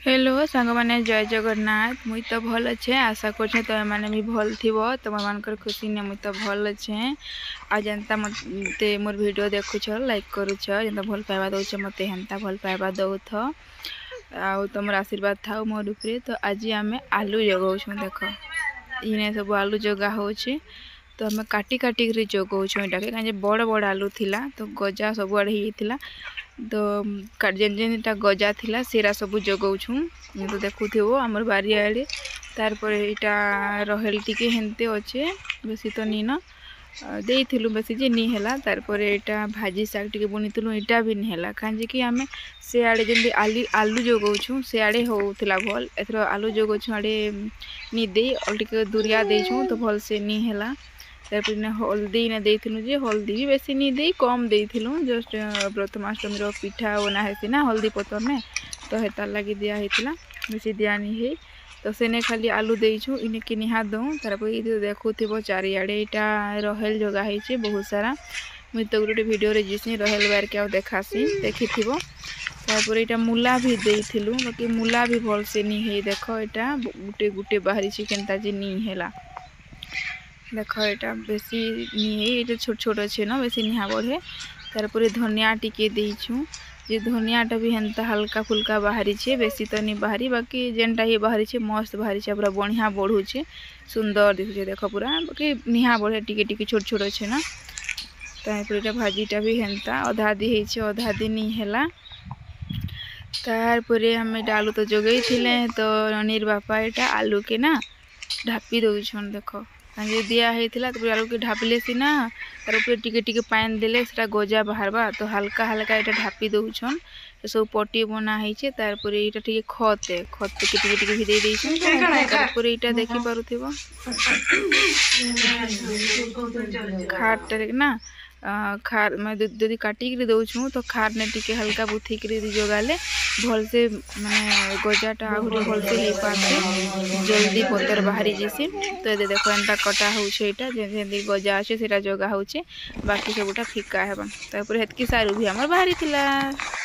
Hello सांग मैंने जय जगन्नाथ मुई तो भल अच्छे आशा कर तुम मैंने भी भल थी तुम मानकर खुशी ने मुई तो भल अच्छे आ जनता मत मोर वीडियो देखुछ लाइक करुछ जनता भल पाइबा दौच मत हेन्ता भल पाइबा दौथ आ तुम आशीर्वाद था मोर उपरे। तो आज आम आलू जगाऊँ देख इने सब आलू जगा हो तो आम काटी काटिक जगाऊँ यहाँ कहीं बड़ बड़ आलू थिला तो गजा सबुआड़े होता तो जेन जेनटा गजा थिला सेरा सब जगाऊँ तो देखुव आमर बारियाड़े तार पर यहाँ रहेल टिके हेन्ते अच्छे बेसी तो नीन देइथिलु बेसी जे नी हैला तार पर यहाँ भाजी शाग टिके बुनीथिलु इटा भी नी हैला कहीं कि आम से आड़े जल्दी आलू जगाऊँ से आड़े होउथिला भल एथर आलू जगाऊँ आड़े नी दे टिके दूरिया देछुं तो भल से नी हैला तार हल्दी ने देइथिलु जे हल्दी भी बेसी नी दे कम देइथिलु जस्ट प्रथमाष्टमी रो पिठा बना हेसी ना हल्दी पतर ने तो हेतार लगी दिया हेतिला बेसी दिया नी है तो सेने खाली आलू देइछु इने कि निहा दऊँ तार पर देखुव चारियाड़े यहाँ रहेल जगह है बहुत सारा मुझे तो गोटे वीडियो जीसी रहेल बार के देखासी देखी तारपर यहाँ मूला भी देइथिलु बाकी मूला भी भल से नी है देख यहाँ गुटे गुटे बाहरी केनता जे नी हैला देख यहाँ बेसी नी है ये छोट छोट अच्छे ना बेसी निहा बढ़े तारपर धनिया टिके देइछु जे धनियाटा भी हेन्ता हल्का फुल्का बाहरी छे बेसी तो नहीं बाहरी बाकी जेनटा ही बाहरी छे मस्त बाहरी छे पूरा बढ़िया बढ़ुचे सुंदर दिखुचे देख पूरा बाकी निहा बढ़े टिके टिके छोट छोट अच्छे ना तारपर भाजीटा भी हेन्ता अधा दी है अधा दी नहीं हैला तारपर हम आलू तो जगई थिले तो रणीर बापा यहाँ आलू के ना ढापी दौन देख कहीं दिया होता तो आलू के ढापिले सीना तार ऊपर टिके टिके पानी देले सेटा गजा बाहरबा तो हल्का हल्का यहाँ ढापी दौन सब पट्टी बना है तारपर यहाँ टे खत टिके टिके टिके भिदे देछन तारपर यहाँ देखि पारुथिबो खार ना खार मैं जदि काटिक दौछूँ तो खार ने टिके हल्का बुथिक जगाले भल से माने गजाटा आहुरी भल से हो पाते जल्दी पतर बाहरी जैसे तो ये देखो एंता कटा होती गजा अच्छे से जगा हो बाकी सबूटा फिका है तारपर हेतकी सारू भी आमर बाहरी थिला।